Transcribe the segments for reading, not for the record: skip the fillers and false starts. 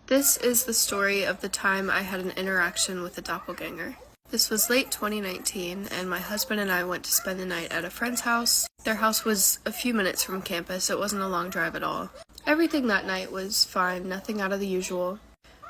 This is the story of the time I had an interaction with a doppelganger. This was late 2019, and my husband and I went to spend the night at a friend's house. Their house was a few minutes from campus. It wasn't a long drive at all. Everything that night was fine, nothing out of the usual.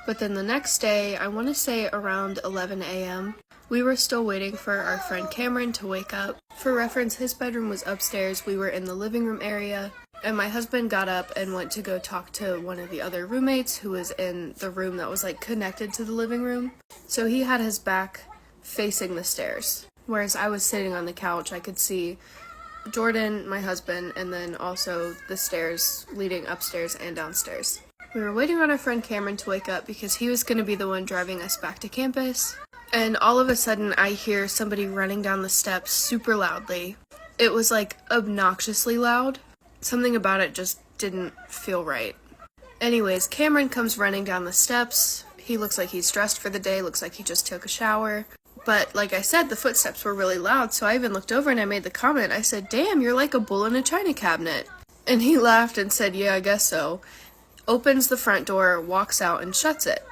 But then the next day, I want to say around 11 a.m., we were still waiting for our friend Cameron to wake up. For reference, his bedroom was upstairs, we were in the living room area, and my husband got up and went to go talk to one of the other roommates who was in the room that was connected to the living room. So he had his back facing the stairs, whereas I was sitting on the couch. I could see Jordan, my husband, and then also the stairs leading upstairs and downstairs. We were waiting on our friend Cameron to wake up because he was going to be the one driving us back to campus. And all of a sudden, I hear somebody running down the steps super loudly. It was obnoxiously loud. Something about it just didn't feel right. Anyways, Cameron comes running down the steps. He looks like he's dressed for the day, looks like he just took a shower. But like I said, the footsteps were really loud, so I even looked over and I made the comment. I said, "Damn, you're like a bull in a china cabinet." And he laughed and said, "Yeah, I guess so." Opens the front door, walks out, and shuts it.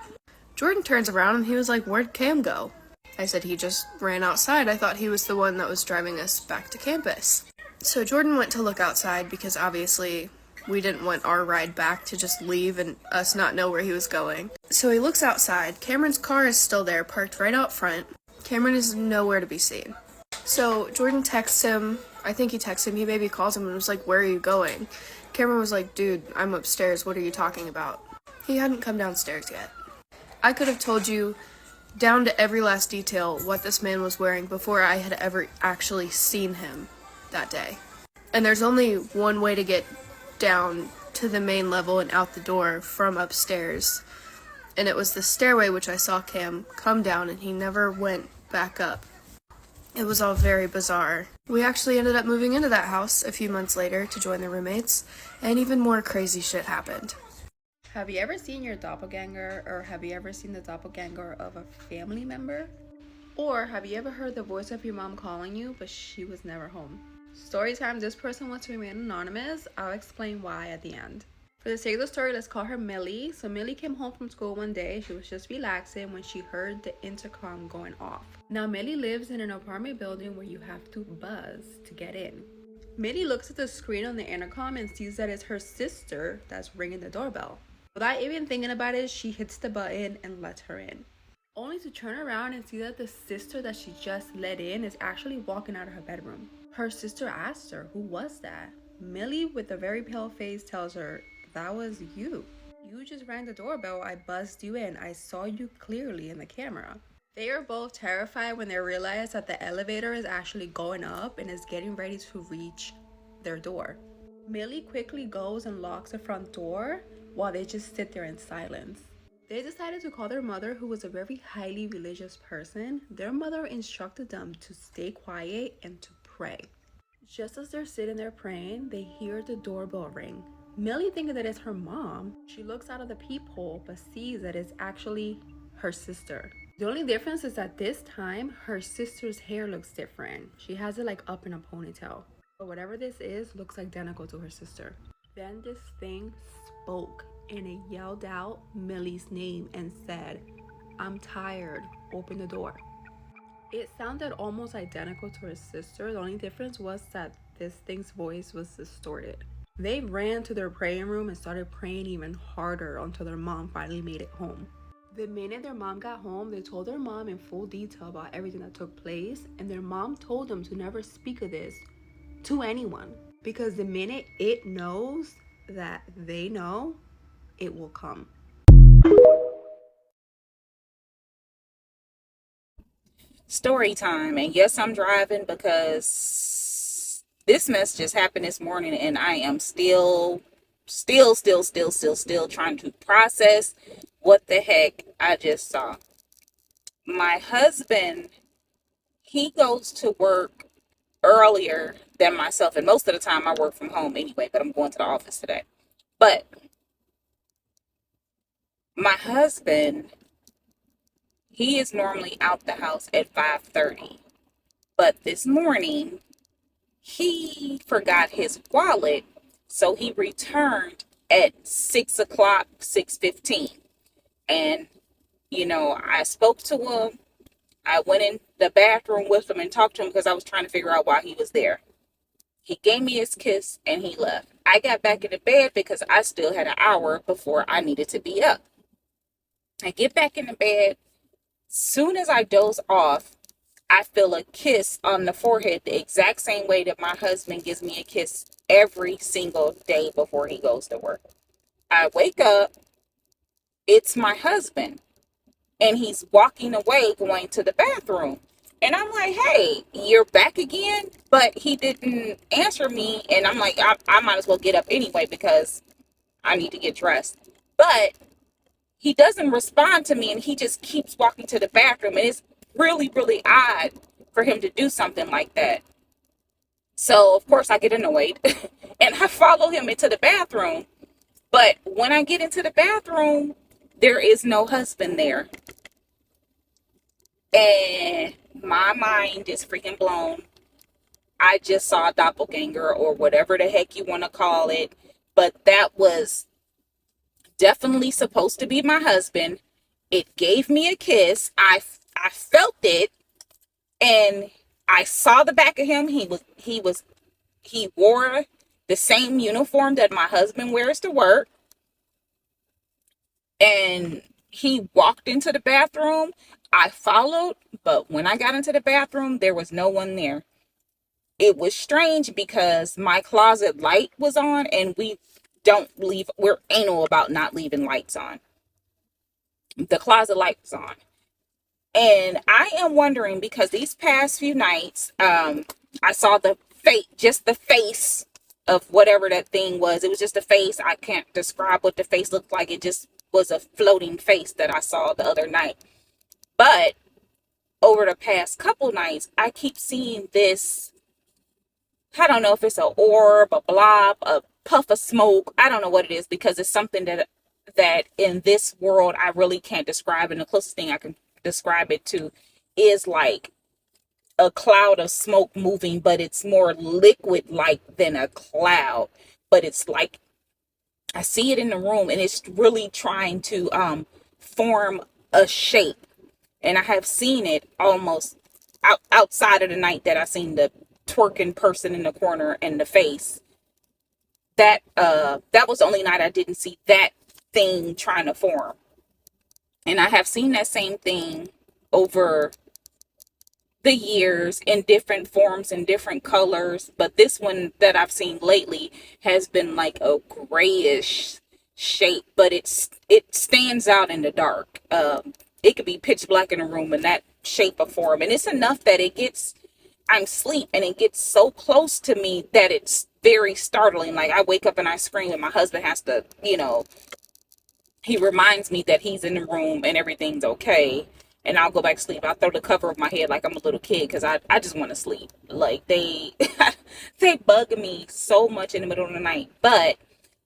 Jordan turns around and he was like, "Where'd Cam go?" I said, "He just ran outside. I thought he was the one that was driving us back to campus." So Jordan went to look outside because obviously we didn't want our ride back to just leave and us not know where he was going. So he looks outside. Cameron's car is still there, parked right out front. Cameron is nowhere to be seen. So Jordan texts him. I think he texts him. He maybe calls him and was like, "Where are you going?" Cameron was like, "Dude, I'm upstairs. What are you talking about?" He hadn't come downstairs yet. I could have told you down to every last detail what this man was wearing before I had ever actually seen him that day. And there's only one way to get down to the main level and out the door from upstairs. And it was the stairway which I saw Cam come down, and he never went back up. It was all very bizarre. We actually ended up moving into that house a few months later to join the roommates, and even more crazy shit happened. Have you ever seen your doppelganger, or have you ever seen the doppelganger of a family member? Or have you ever heard the voice of your mom calling you, but she was never home? Story time, this person wants to remain anonymous. I'll explain why at the end. For the sake of the story, let's call her Millie. So Millie came home from school one day. She was just relaxing when she heard the intercom going off. Now Millie lives in an apartment building where you have to buzz to get in. Millie looks at the screen on the intercom and sees that it's her sister that's ringing the doorbell. Without even thinking about it, she hits the button and lets her in. Only to turn around and see that the sister that she just let in is actually walking out of her bedroom. Her sister asked her, "Who was that?" Millie, with a very pale face, tells her, "That was you. You just rang the doorbell. I buzzed you in. I saw you clearly in the camera." They are both terrified when they realize that the elevator is actually going up and is getting ready to reach their door. Millie quickly goes and locks the front door while they just sit there in silence. They decided to call their mother, who was a very highly religious person. Their mother instructed them to stay quiet and to pray. Just as they're sitting there praying, they hear the doorbell ring. Millie, thinking that it's her mom, she looks out of the peephole but sees that it's actually her sister. The only difference is that this time her sister's hair looks different. She has it up in a ponytail. But whatever this is looks identical to her sister. Then this thing spoke and it yelled out Millie's name and said, "I'm tired, open the door." It sounded almost identical to her sister. The only difference was that this thing's voice was distorted. They ran to their praying room and started praying even harder until their mom finally made it home. The minute their mom got home, they told their mom in full detail about everything that took place, and their mom told them to never speak of this to anyone, because the minute it knows that they know, it will come. Story time. And yes, I'm driving because this mess just happened this morning, and I am still trying to process what the heck I just saw. My husband, he goes to work earlier than myself, and most of the time I work from home anyway, but I'm going to the office today. But my husband, he is normally out the house at 5:30, but this morning he forgot his wallet, so he returned at 6 o'clock, 6:15. And, I spoke to him. I went in the bathroom with him and talked to him because I was trying to figure out why he was there. He gave me his kiss and he left. I got back into bed because I still had an hour before I needed to be up. I get back into bed. Soon as I doze off, I feel a kiss on the forehead the exact same way that my husband gives me a kiss every single day before he goes to work. I wake up, it's my husband, and he's walking away going to the bathroom. And I'm like, hey, you're back again? But he didn't answer me, and I'm like, I might as well get up anyway because I need to get dressed. But he doesn't respond to me, and he just keeps walking to the bathroom, and it's really, really odd for him to do something like that. So, of course, I get annoyed, and I follow him into the bathroom. But when I get into the bathroom, there is no husband there. And my mind is freaking blown. I just saw a doppelganger, or whatever the heck you want to call it. But that was definitely supposed to be my husband. It gave me a kiss. I felt it, and I saw the back of him. He wore the same uniform that my husband wears to work. And he walked into the bathroom. I followed, but when I got into the bathroom, there was no one there. It was strange because my closet light was on, and we're anal about not leaving lights on. The closet light was on. And I am wondering, because these past few nights, I saw just the face of whatever that thing was. It was just a face. I can't describe what the face looked like. It just was a floating face that I saw the other night. But over the past couple nights, I keep seeing this, I don't know if it's an orb, a blob, a puff of smoke. I don't know what it is, because it's something that in this world I really can't describe. And the closest thing I can describe it to is like a cloud of smoke moving, but it's more liquid like than a cloud. But it's like, I see it in the room, and it's really trying to form a shape. And I have seen it almost outside of the night that I seen the twerking person in the corner and the face. That was the only night I didn't see that thing trying to form. And I have seen that same thing over the years in different forms and different colors. But this one that I've seen lately has been like a grayish shape, but it stands out in the dark. It could be pitch black in a room in that shape or form. And it's enough that I'm asleep, and it gets so close to me that it's very startling. Like, I wake up and I scream, and my husband has to, he reminds me that he's in the room and everything's okay. And I'll go back to sleep. I'll throw the cover over my head like I'm a little kid, because I just want to sleep. Like, they bug me so much in the middle of the night. But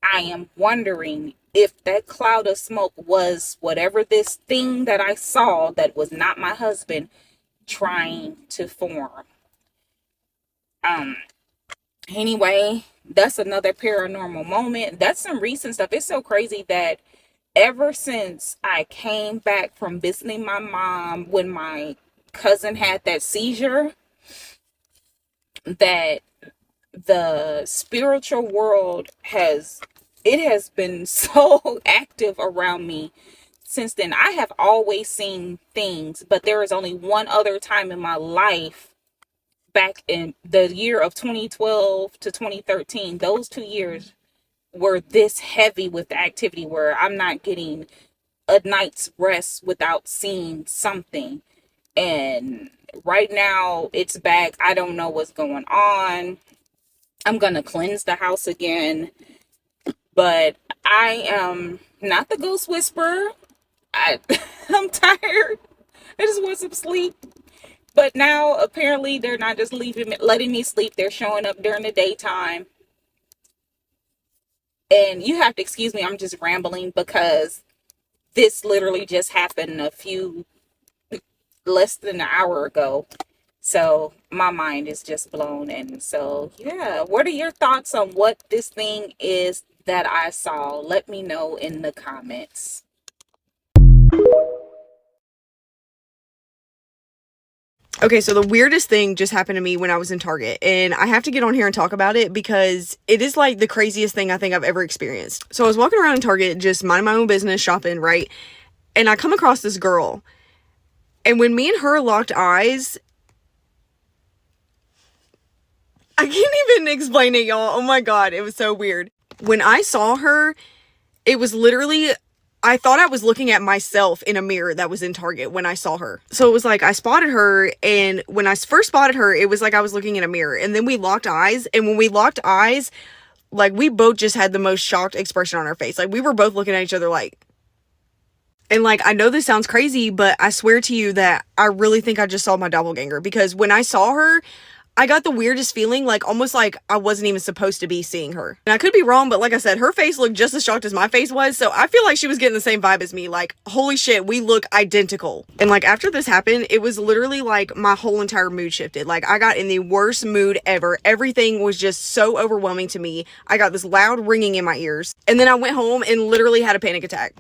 I am wondering if that cloud of smoke was whatever this thing that I saw that was not my husband trying to form. Anyway, that's another paranormal moment. That's some recent stuff. It's so crazy that ever since I came back from visiting my mom when my cousin had that seizure, that the spiritual world has been so active around me since then. I have always seen things, but there is only one other time in my life, back in the year of 2012 to 2013, those 2 years were this heavy with the activity, where I'm not getting a night's rest without seeing something. And right now it's back. I don't know what's going on. I'm gonna cleanse the house again, but I am not the ghost whisperer. I'm tired. I just want some sleep. But now apparently they're not just letting me sleep. They're showing up during the daytime. And you have to excuse me, I'm just rambling, because this literally just happened less than an hour ago. So my mind is just blown. And so, yeah, what are your thoughts on what this thing is that I saw? Let me know in the comments. Okay, so the weirdest thing just happened to me when I was in Target, and I have to get on here and talk about it because it is like the craziest thing I think I've ever experienced. So I was walking around in Target, just minding my own business, shopping, right? And I come across this girl, and when me and her locked eyes, I can't even explain it, y'all. Oh my God, it was so weird. When I saw her, it was literally, I thought I was looking at myself in a mirror that was in Target when I saw her. So it was like I spotted her, and when I first spotted her, it was like I was looking in a mirror, and then we locked eyes, and when we locked eyes, like we both just had the most shocked expression on our face. Like we were both looking at each other like, and like, I know this sounds crazy, but I swear to you that I really think I just saw my doppelganger, because when I saw her, I got the weirdest feeling, like almost like I wasn't even supposed to be seeing her. And I could be wrong, but like I said, her face looked just as shocked as my face was. So I feel like she was getting the same vibe as me. Like, holy shit, we look identical. And like after this happened, it was literally like my whole entire mood shifted. Like I got in the worst mood ever. Everything was just so overwhelming to me. I got this loud ringing in my ears. And then I went home and literally had a panic attack.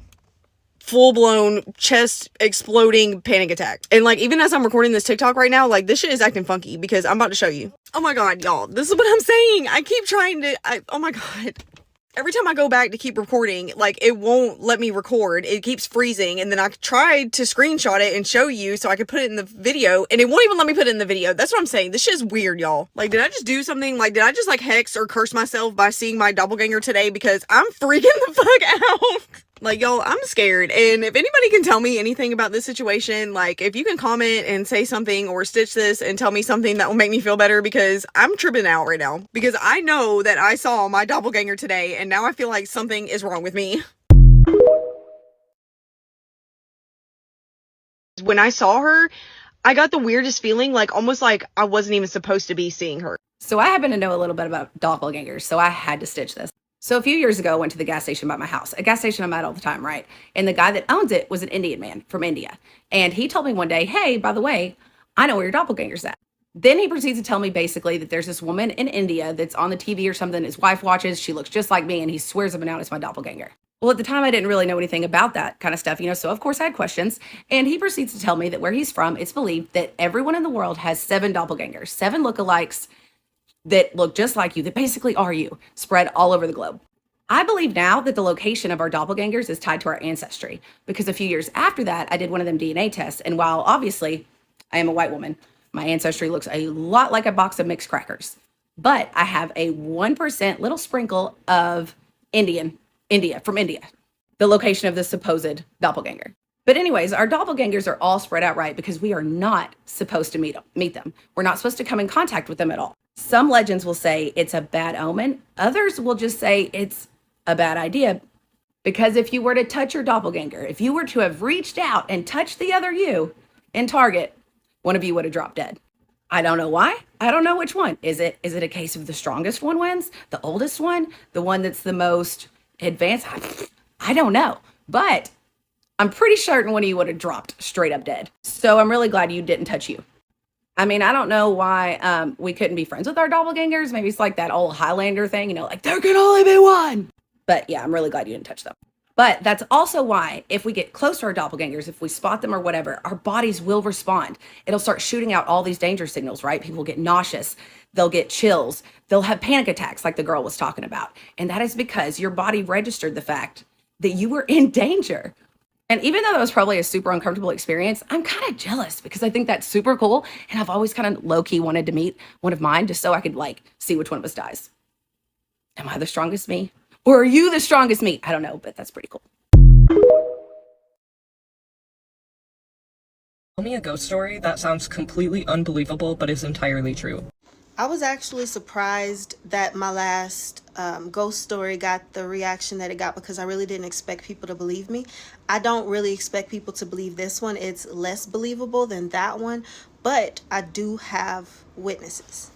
Full-blown chest exploding panic attack. And like, even as I'm recording this TikTok right now, like this shit is acting funky because I'm about to show you. Oh my God, y'all, this is what I'm saying. I keep trying to, oh my God. Every time I go back to keep recording, like it won't let me record. It keeps freezing. And then I tried to screenshot it and show you so I could put it in the video, and it won't even let me put it in the video. That's what I'm saying. This shit is weird, y'all. Like, did I just do something? Like, did I just like hex or curse myself by seeing my doppelganger today? Because I'm freaking the fuck out. Like, y'all, I'm scared. And if anybody can tell me anything about this situation, like, if you can comment and say something or stitch this and tell me something that will make me feel better, because I'm tripping out right now. Because I know that I saw my doppelganger today, and now I feel like something is wrong with me. When I saw her, I got the weirdest feeling, like almost like I wasn't even supposed to be seeing her. So I happen to know a little bit about doppelgangers, so I had to stitch this. So a few years ago, I went to the gas station by my house, a gas station I'm at all the time, right? And the guy that owns it was an Indian man from India. And he told me one day, hey, by the way, I know where your doppelganger's at. Then he proceeds to tell me basically that there's this woman in India that's on the TV or something his wife watches. She looks just like me, and he swears up and down it's my doppelganger. Well, at the time, I didn't really know anything about that kind of stuff, so of course I had questions. And he proceeds to tell me that where he's from, it's believed that everyone in the world has 7 doppelgangers, 7 lookalikes that look just like you, that basically are you, spread all over the globe. I believe now that the location of our doppelgangers is tied to our ancestry, because a few years after that, I did one of them DNA tests. And while obviously I am a white woman, my ancestry looks a lot like a box of mixed crackers, but I have a 1% little sprinkle of India, from India, the location of the supposed doppelganger. But anyways, our doppelgangers are all spread out right because we are not supposed to meet them. We're not supposed to come in contact with them at all. Some legends will say it's a bad omen. Others will just say it's a bad idea, because if you were to touch your doppelganger, if you were to have reached out and touched the other you in Target, one of you would have dropped dead. I don't know why. I don't know which one. Is it a case of the strongest one wins? The oldest one? The one that's the most advanced? I don't know. But I'm pretty certain one of you would have dropped straight up dead. So I'm really glad you didn't touch you. I mean, I don't know why we couldn't be friends with our doppelgangers. Maybe it's like that old Highlander thing, like there can only be one. But yeah, I'm really glad you didn't touch them. But that's also why if we get close to our doppelgangers, if we spot them or whatever, our bodies will respond. It'll start shooting out all these danger signals, right? People get nauseous. They'll get chills. They'll have panic attacks like the girl was talking about. And that is because your body registered the fact that you were in danger. And even though that was probably a super uncomfortable experience, I'm kind of jealous because I think that's super cool. And I've always kind of low-key wanted to meet one of mine just so I could see which one of us dies. Am I the strongest me? Or are you the strongest me? I don't know, but that's pretty cool. Tell me a ghost story that sounds completely unbelievable but is entirely true. I was actually surprised that my last ghost story got the reaction that it got, because I really didn't expect people to believe me. I don't really expect people to believe this one. It's less believable than that one, but I do have witnesses.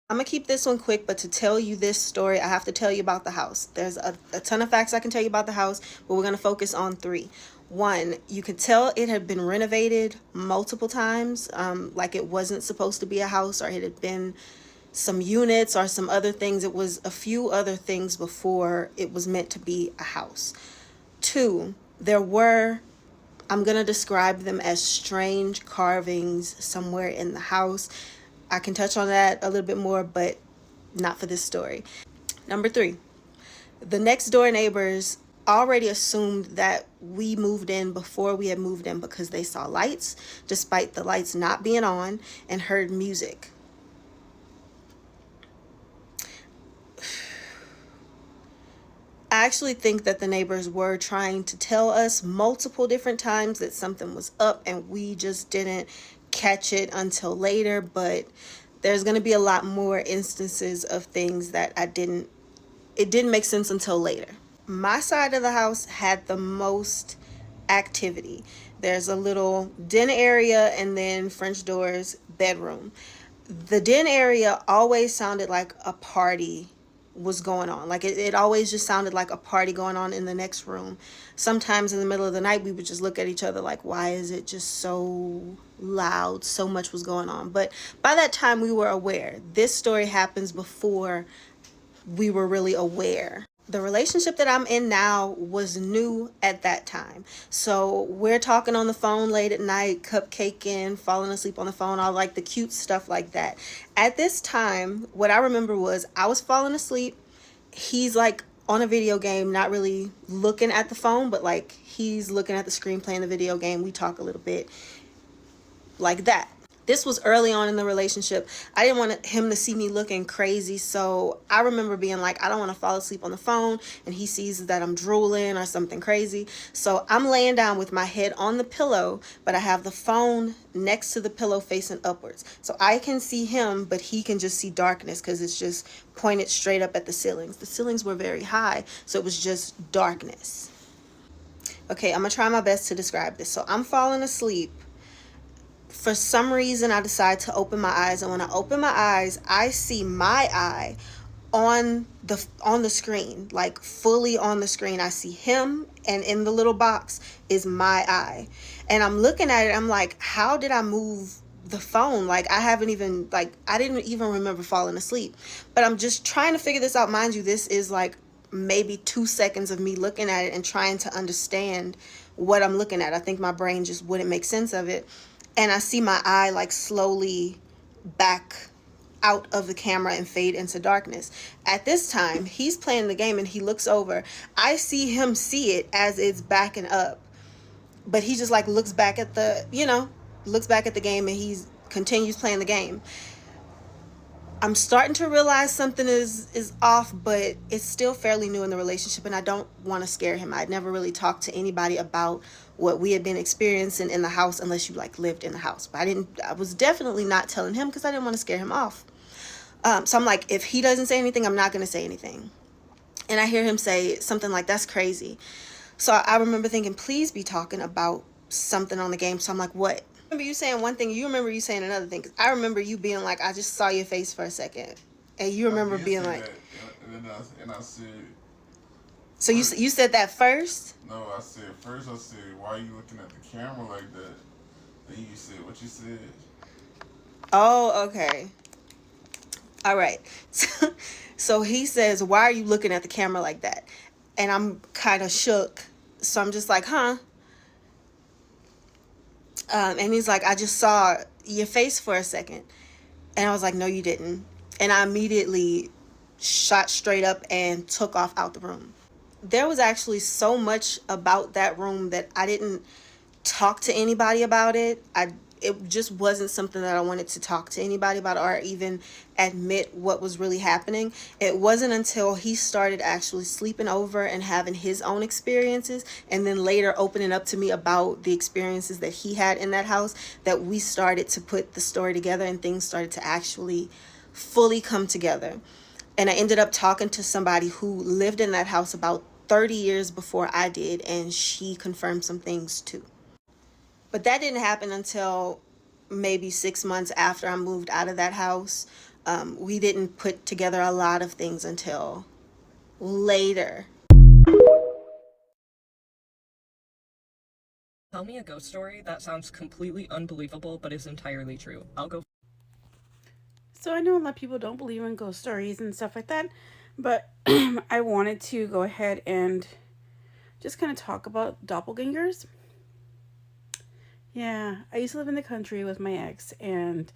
I'm gonna keep this one quick, but to tell you this story, I have to tell you about the house. There's a ton of facts I can tell you about the house, but we're gonna focus on 3. 1, you could tell it had been renovated multiple times, like it wasn't supposed to be a house, or it had been some units or some other things. It was a few other things before it was meant to be a house. 2, there were I'm going to describe them as strange carvings somewhere in the house. I can touch on that a little bit more, but not for this story. Number 3, the next door neighbors already assumed that we moved in before we had moved in because they saw lights, despite the lights not being on, and heard music. I actually think that the neighbors were trying to tell us multiple different times that something was up and we just didn't catch it until later, but there's going to be a lot more instances of things that it didn't make sense until later. My side of the house had the most activity. There's a little den area and then French doors, bedroom. The den area always sounded like a party was going on. Like it always just sounded like a party going on in the next room. Sometimes in the middle of the night we would just look at each other like, why is it just so loud? So much was going on. But by that time we were aware. This story happens before we were really aware. The relationship that I'm in now was new at that time. So we're talking on the phone late at night, cupcaking, falling asleep on the phone, all like the cute stuff like that. At this time, what I remember was I was falling asleep. He's like on a video game, not really looking at the phone, but like he's looking at the screen playing the video game. We talk a little bit like that. This was early on in the relationship. I didn't want him to see me looking crazy. So I remember being like, I don't want to fall asleep on the phone and he sees that I'm drooling or something crazy. So I'm laying down with my head on the pillow, but I have the phone next to the pillow facing upwards. So I can see him, but he can just see darkness because it's just pointed straight up at the ceilings. The ceilings were very high, so it was just darkness. Okay, I'm going to try my best to describe this. So I'm falling asleep. For some reason, I decide to open my eyes, and when I open my eyes, I see my eye on the screen, like fully on the screen. I see him, and in the little box is my eye, and I'm looking at it. I'm like, how did I move the phone? Like I didn't even remember falling asleep, but I'm just trying to figure this out. Mind you, this is like maybe 2 seconds of me looking at it and trying to understand what I'm looking at. I think my brain just wouldn't make sense of it. And I see my eye like slowly back out of the camera and fade into darkness. At this time, he's playing the game and he looks over. I see him see it as it's backing up. But he just like looks back at the game and he continues playing the game. I'm starting to realize something is off, but it's still fairly new in the relationship and I don't want to scare him. I'd never really talked to anybody about what we had been experiencing in the house unless you like lived in the house. But I was definitely not telling him because I didn't want to scare him off. So I'm like, if he doesn't say anything, I'm not going to say anything. And I hear him say something like, that's crazy. So I remember thinking, please be talking about something on the game. So I'm like, what? I remember you saying one thing, you remember you saying another thing. 'Cause I remember you being like, I just saw your face for a second. And you remember being like... And I said... So you said that first? No, I said, why are you looking at the camera like that? Then you said what you said. Oh, okay. All right. So he says, why are you looking at the camera like that? And I'm kind of shook. So I'm just like, huh? And he's like, I just saw your face for a second. And I was like, no, you didn't. And I immediately shot straight up and took off out the room. There was actually so much about that room that I didn't talk to anybody about it. It just wasn't something that I wanted to talk to anybody about or even admit what was really happening. It wasn't until he started actually sleeping over and having his own experiences and then later opening up to me about the experiences that he had in that house that we started to put the story together and things started to actually fully come together. And I ended up talking to somebody who lived in that house about 30 years before I did, and she confirmed some things too. But that didn't happen until maybe 6 months after I moved out of that house. We didn't put together a lot of things until later. Tell me a ghost story that sounds completely unbelievable but is entirely true. I'll go. So I know a lot of people don't believe in ghost stories and stuff like that, but I wanted to go ahead and just kind of talk about doppelgangers. Yeah, I used to live in the country with my ex, and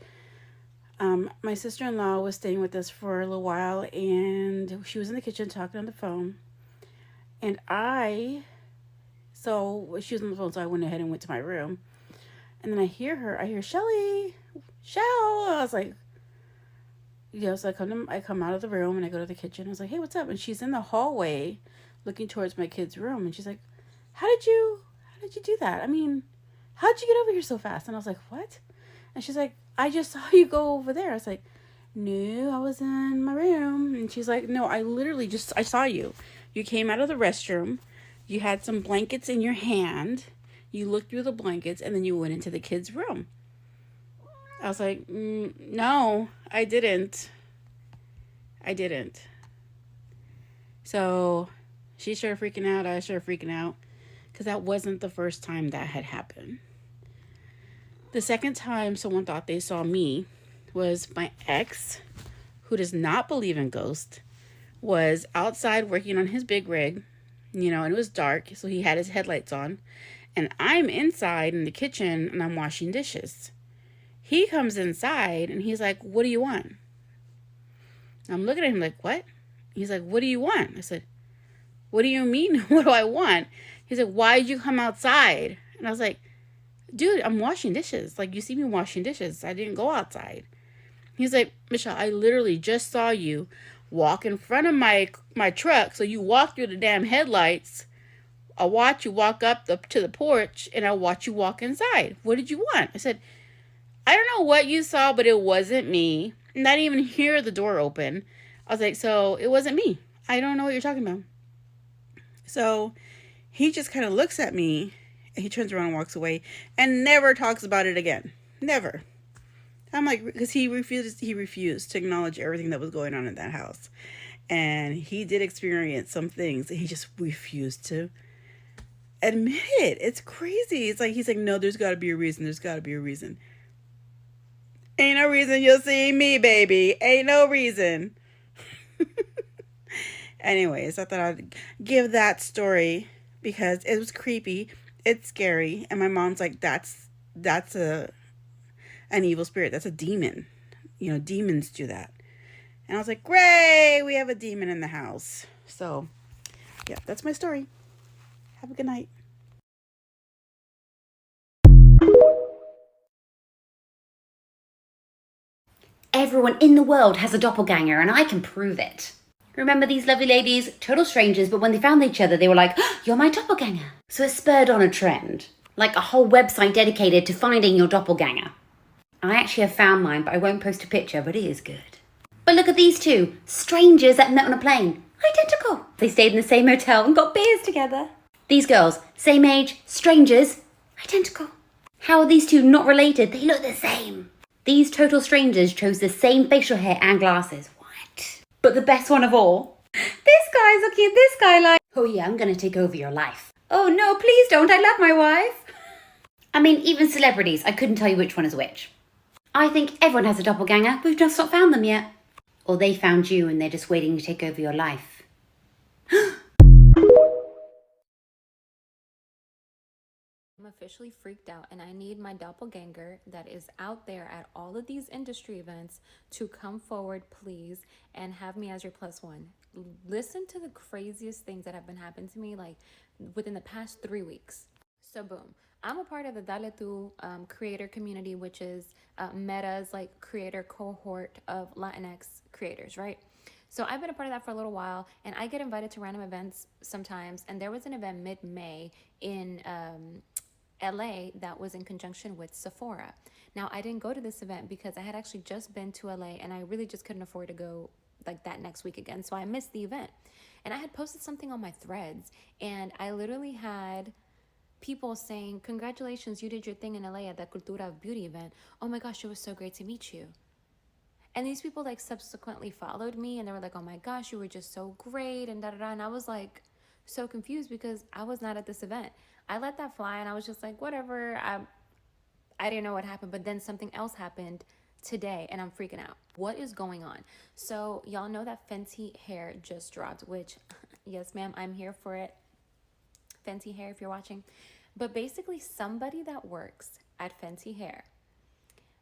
my sister-in-law was staying with us for a little while, and she was in the kitchen talking on the phone. And so she was on the phone, so I went ahead and went to my room. And then I hear Shelly, Shell. I was like, so I come out of the room and I go to the kitchen. I was like, hey, what's up? And she's in the hallway looking towards my kid's room. And she's like, how did you do that? I mean, how'd you get over here so fast? And I was like, what? And she's like, I just saw you go over there. I was like, no, I was in my room. And she's like, no, I saw you. You came out of the restroom. You had some blankets in your hand. You looked through the blankets and then you went into the kid's room. I was like, no, I didn't. So she started freaking out. I started freaking out because that wasn't the first time that had happened. The second time someone thought they saw me was my ex, who does not believe in ghosts, was outside working on his big rig, and it was dark, so he had his headlights on, and I'm inside in the kitchen and I'm washing dishes. He comes inside and he's like, what do you want? I'm looking at him like, what? He's like, what do you want? I said, what do you mean? What do I want? He's like, why did you come outside? And I was like, dude, I'm washing dishes. Like, you see me washing dishes. I didn't go outside. He's like, Michelle, I literally just saw you walk in front of my truck. So you walk through the damn headlights. I watch you walk up to the porch, and I watch you walk inside. What did you want? I said, I don't know what you saw, but it wasn't me. And I didn't even hear the door open. I was like, so it wasn't me. I don't know what you're talking about. So he just kind of looks at me, and he turns around and walks away and never talks about it again. Never. I'm like, because he refused to acknowledge everything that was going on in that house. And he did experience some things that he just refused to admit it. It's crazy. It's like, he's like, no, there's got to be a reason. There's got to be a reason. Ain't no reason you'll see me, baby. Ain't no reason. Anyways, I thought I'd give that story because it was creepy. It's scary. And my mom's like, that's an evil spirit. That's a demon. Demons do that. And I was like, great, we have a demon in the house. So, yeah, that's my story. Have a good night. Everyone in the world has a doppelganger, and I can prove it. Remember these lovely ladies? Total strangers, but when they found each other, they were like, oh, you're my doppelganger. So it spurred on a trend, like a whole website dedicated to finding your doppelganger. I actually have found mine, but I won't post a picture, but it is good. But look at these two, strangers that met on a plane. Identical. They stayed in the same hotel and got beers together. These girls, same age, strangers, identical. How are these two not related? They look the same. These total strangers chose the same facial hair and glasses. What? But the best one of all, this guy's looking at this guy like, oh yeah, I'm gonna take over your life. Oh no, please don't, I love my wife. I mean, even celebrities, I couldn't tell you which one is which. I think everyone has a doppelganger, we've just not found them yet. Or they found you and they're just waiting to take over your life. I'm officially freaked out and I need my doppelganger that is out there at all of these industry events to come forward, please, and have me as your plus one. Listen to the craziest things that have been happening to me like within the past 3 weeks. So boom, I'm a part of the Dale Tu creator community, which is Meta's like creator cohort of Latinx creators, right? So I've been a part of that for a little while, and I get invited to random events sometimes. And there was an event mid-May in LA that was in conjunction with Sephora. Now, I didn't go to this event because I had actually just been to LA and I really just couldn't afford to go like that next week again. So I missed the event. And I had posted something on my threads, and I literally had people saying, congratulations, you did your thing in LA at the Cultura of Beauty event. Oh my gosh, it was so great to meet you. And these people like subsequently followed me and they were like, oh my gosh, you were just so great and da-da-da. And I was like so confused because I was not at this event. I let that fly and I was just like, whatever. I didn't know what happened, but then something else happened today and I'm freaking out. What is going on? So y'all know that Fenty hair just dropped, which yes, ma'am, I'm here for it. Fenty hair, if you're watching. But basically somebody that works at Fenty Hair.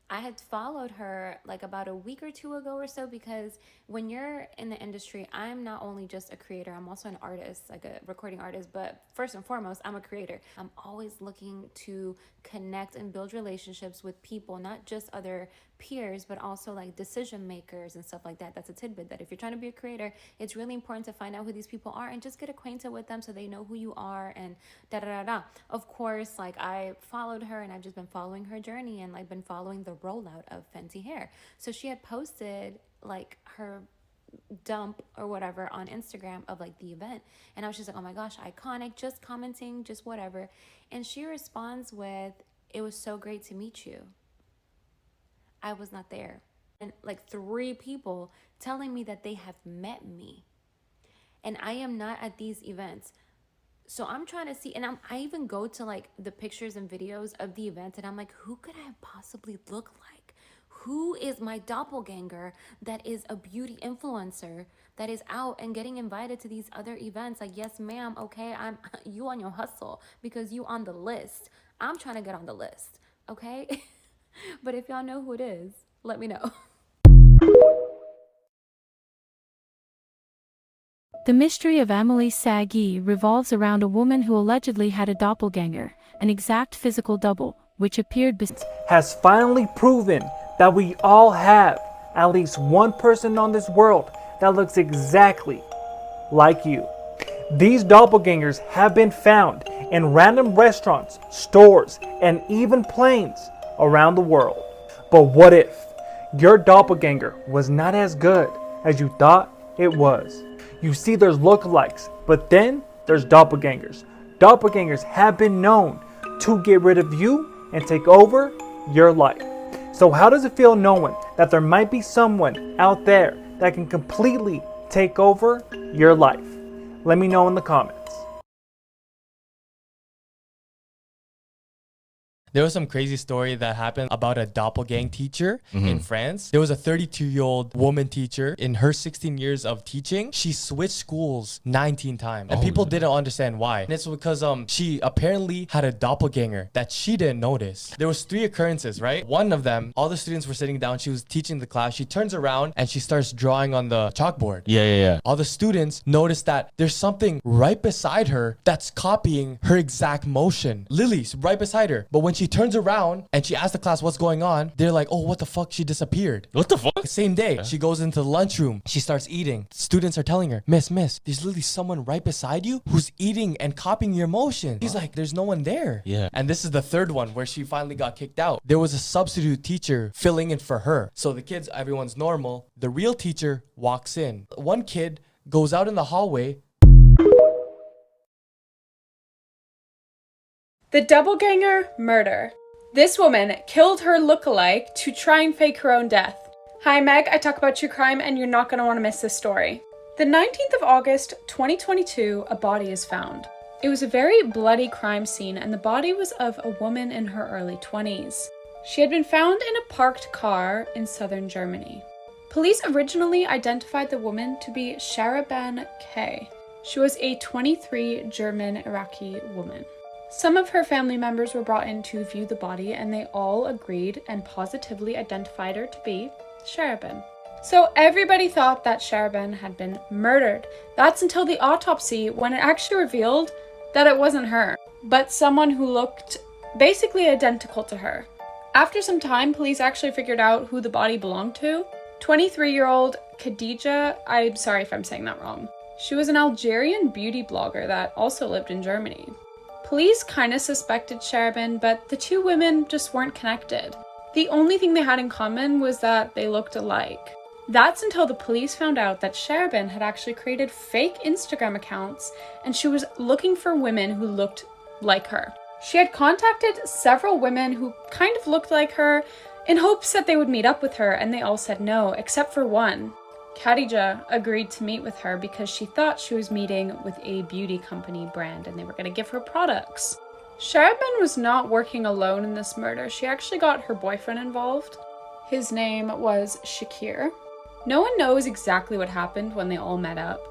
I had followed her like about a week or two ago or so, because when you're in the industry, I'm not only just a creator, I'm also an artist, like a recording artist, but first and foremost, I'm a creator. I'm always looking to connect and build relationships with people, not just other peers, but also like decision makers and stuff like that. That's a tidbit, that if you're trying to be a creator, it's really important to find out who these people are and just get acquainted with them so they know who you are and da da da da. Of course, like I followed her and I've just been following her journey and like been following the rollout of Fenty Hair. So she had posted like her dump or whatever on Instagram of like the event, and I was just like, oh my gosh, iconic, just commenting, just whatever. And she responds with, it was so great to meet you. I was not there. And like 3 people telling me that they have met me, and I am not at these events. So I'm trying to see, and I even go to like the pictures and videos of the event, and I'm like, who could I possibly look like? Who is my doppelganger that is a beauty influencer that is out and getting invited to these other events? Like, yes, ma'am, okay, I'm you on your hustle because you on the list. I'm trying to get on the list, okay? But if y'all know who it is, let me know. The mystery of Amelie Sagui revolves around a woman who allegedly had a doppelganger, an exact physical double, which appeared has finally proven that we all have at least one person on this world that looks exactly like you. These doppelgangers have been found in random restaurants, stores, and even planes around the world. But what if your doppelganger was not as good as you thought it was? You see, there's lookalikes, but then there's doppelgangers. Doppelgangers have been known to get rid of you and take over your life. So how does it feel knowing that there might be someone out there that can completely take over your life? Let me know in the comments. There was some crazy story that happened about a doppelgang teacher in France. There was a 32-year-old woman teacher. In her 16 years of teaching, she switched schools 19 times. And people didn't understand why. And it's because she apparently had a doppelganger that she didn't notice. There was 3 occurrences, right? One of them, all the students were sitting down. She was teaching the class. She turns around and she starts drawing on the chalkboard. Yeah. All the students notice that there's something right beside her that's copying her exact motion. Lily's right beside her. But when she turns around and she asks the class what's going on, they're like, oh, what the fuck? She disappeared. What the fuck? Same day, she goes into the lunchroom. She starts eating. Students are telling her, Miss, there's literally someone right beside you who's eating and copying your motion. She's like, there's no one there. Yeah. And this is the third one where she finally got kicked out. There was a substitute teacher filling in for her. So the kids, everyone's normal. The real teacher walks in. One kid goes out in the hallway. The doppelganger murder. This woman killed her lookalike to try and fake her own death. Hi, Meg. I talk about true crime and you're not going to want to miss this story. The 19th of August, 2022, a body is found. It was a very bloody crime scene and the body was of a woman in her early 20s. She had been found in a parked car in southern Germany. Police originally identified the woman to be Sharaban K. She was a 23 German Iraqi woman. Some of her family members were brought in to view the body and they all agreed and positively identified her to be Sharaban. So everybody thought that Sharaban had been murdered. That's until the autopsy, when it actually revealed that it wasn't her, but someone who looked basically identical to her. After some time, police actually figured out who the body belonged to. 23-year-old Khadija, I'm sorry if I'm saying that wrong. She was an Algerian beauty blogger that also lived in Germany. Police kind of suspected Sharaban, but the 2 women just weren't connected. The only thing they had in common was that they looked alike. That's until the police found out that Sharaban had actually created fake Instagram accounts and she was looking for women who looked like her. She had contacted several women who kind of looked like her in hopes that they would meet up with her, and they all said no, except for one. Khadija agreed to meet with her because she thought she was meeting with a beauty company brand and they were going to give her products. Sharaban was not working alone in this murder. She actually got her boyfriend involved. His name was Shakir. No one knows exactly what happened when they all met up,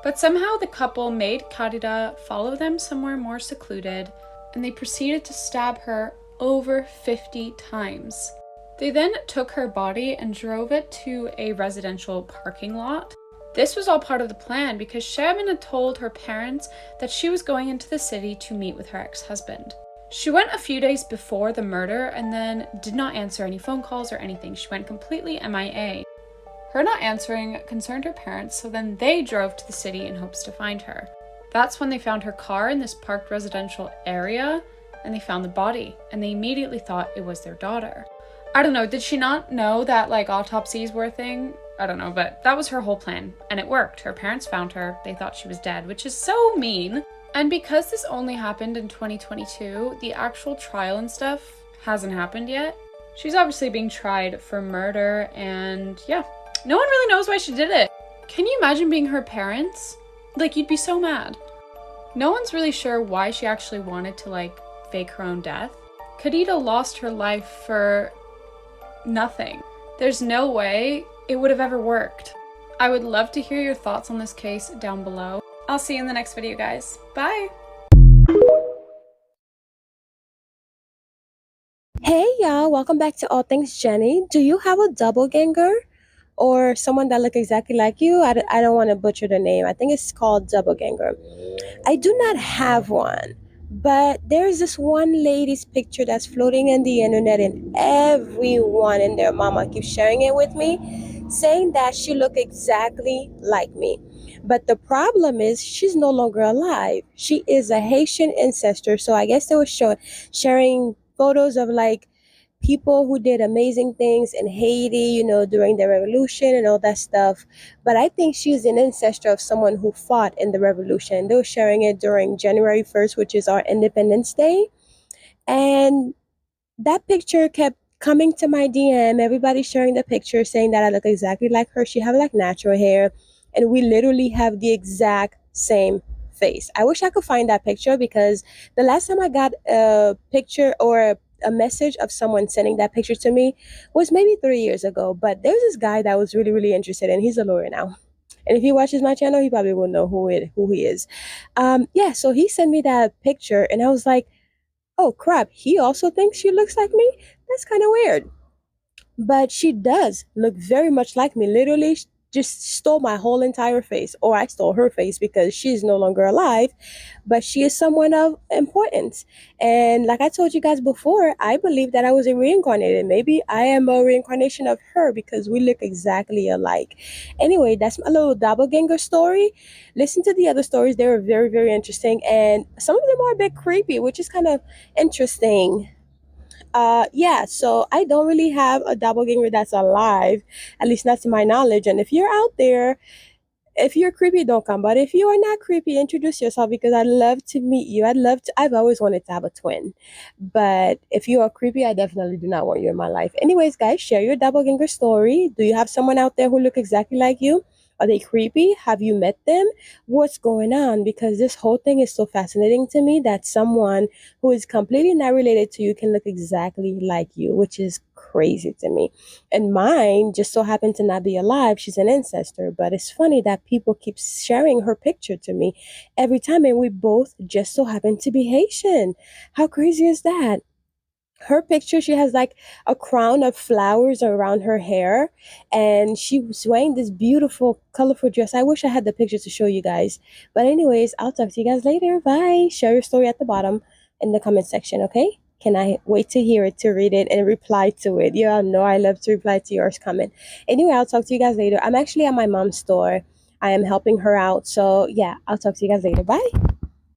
but somehow the couple made Khadija follow them somewhere more secluded and they proceeded to stab her over 50 times. They then took her body and drove it to a residential parking lot. This was all part of the plan because Sherman had told her parents that she was going into the city to meet with her ex-husband. She went a few days before the murder and then did not answer any phone calls or anything. She went completely MIA. Her not answering concerned her parents, so then they drove to the city in hopes to find her. That's when they found her car in this parked residential area, and they found the body, and they immediately thought it was their daughter. I don't know, did she not know that like autopsies were a thing? I don't know, but that was her whole plan, and it worked. Her parents found her, they thought she was dead, which is so mean. And because this only happened in 2022, the actual trial and stuff hasn't happened yet. She's obviously being tried for murder, and yeah, no one really knows why she did it. Can you imagine being her parents? Like, you'd be so mad. No one's really sure why she actually wanted to like fake her own death. Qapital lost her life for nothing. There's no way it would have ever worked. I would love to hear your thoughts on this case down below. I'll see you in the next video, guys. Bye! Hey y'all, welcome back to All Things Jenny. Do you have a doppelganger or someone that look exactly like you? I don't want to butcher the name. I think it's called doppelganger. I do not have one, but there's this one lady's picture that's floating in the internet and everyone and their mama keeps sharing it with me, saying that she looked exactly like me. But the problem is she's no longer alive. She is a Haitian ancestor, so I guess they were sharing photos of like people who did amazing things in Haiti, you know, during the revolution and all that stuff. But I think she's an ancestor of someone who fought in the revolution. They were sharing it during January 1st, which is our Independence Day. And that picture kept coming to my DM. Everybody sharing the picture, saying that I look exactly like her. She have like natural hair, and we literally have the exact same face. I wish I could find that picture because the last time I got a picture or a message of someone sending that picture to me was maybe 3 years ago. But there's this guy that I was really interested in. He's a lawyer now, and if he watches my channel, he probably will know who he is. Yeah, so he sent me that picture, and I was like, oh crap, he also thinks she looks like me? That's kind of weird. But she does look very much like me. Literally just stole my whole entire face, or I stole her face because she's no longer alive, but she is someone of importance. And like I told you guys before, I believe that I was a reincarnated. Maybe I am a reincarnation of her because we look exactly alike. Anyway, that's my little doppelganger story. Listen to the other stories. They were very interesting, and some of them are a bit creepy, which is kind of interesting. Yeah, so I don't really have a doppelganger that's alive, at least not to my knowledge. And if you're out there, if you're creepy, don't come. But if you are not creepy, introduce yourself because I'd love to meet you. I've always wanted to have a twin. But if you are creepy, I definitely do not want you in my life. Anyways, guys, share your doppelganger story. Do you have someone out there who look exactly like you? Are they creepy? Have you met them? What's going on? Because this whole thing is so fascinating to me that someone who is completely not related to you can look exactly like you, which is crazy to me. And mine just so happened to not be alive. She's an ancestor, but it's funny that people keep sharing her picture to me every time, and we both just so happen to be Haitian. How crazy is that? Her picture, she has like a crown of flowers around her hair, and she was wearing this beautiful colorful dress. I wish I had the picture to show you guys, but anyways, I'll talk to you guys later. Bye. Share your story at the bottom in the comment section, okay? Can I wait to hear it, to read it, and reply to it? You all know I love to reply to yours comment. Anyway, I'll talk to you guys later. I'm actually at my mom's store. I am helping her out, so yeah, I'll talk to you guys later. Bye.